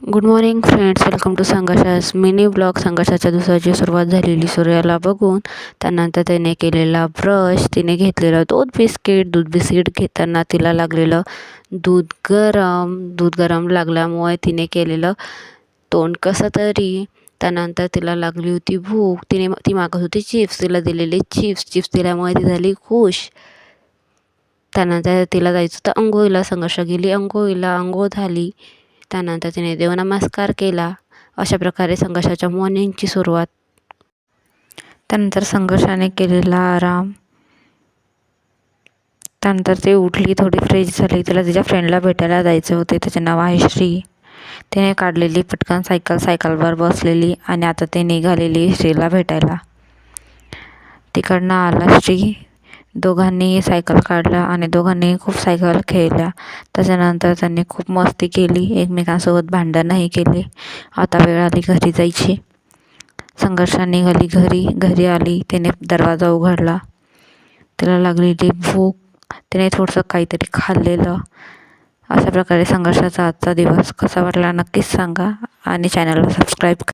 Good morning friends, welcome to संघर्षास mini blog. संघर्षाच्या दिवसाची सुरुवात झालेली सूर्याला बघून. त्यानंतर त्याने केलेला ब्रश, तिने घेतलेलं दूध बिस्किट घेताना तिला लागलेलं दूध गरम लागल्यामुळे तिने केलेलं तोंड कसं तरी. त्यानंतर तिला लागली होती भूक, ती मागत होती चिप्स, तिला दिलेले चिप्स दिल्यामुळे ती झाली खुश. त्यानंतर तिला जायचं होतं अंघोळीला. संघर्ष गेली अंघोळीला, अंघोळ झाली. त्यानंतर तिने देवनमस्कार केला. अशा प्रकारे संघर्षाच्या मॉर्निंगची सुरुवात. त्यानंतर संघर्षाने केलेला आराम. त्यानंतर ती उठली, थोडी फ्रेश झाली. तिला तिच्या फ्रेंडला भेटायला जायचे होते, त्याचे नाव आहे श्री. तिने काढलेली पटकन सायकलवर बसलेली आणि आता ती निघालेली श्रीला भेटायला. तिकडनं आला श्री. दोघांनी सायकल काढला आणि दोघांनी खूप सायकल खेळल्या. त्याच्यानंतर त्यांनी खूप मस्ती केली, एकमेकांसोबत भांडणही केले. आता वेळ आली घरी जायची. संघर्षा निघाली घरी आली. तिने दरवाजा उघडला. तिला लागलेली भूक, तिने थोडंसं काहीतरी खाल्लेलं. अशा प्रकारे संघर्षाचा आजचा दिवस कसा वाटला नक्कीच सांगा आणि चॅनलला सबस्क्राईब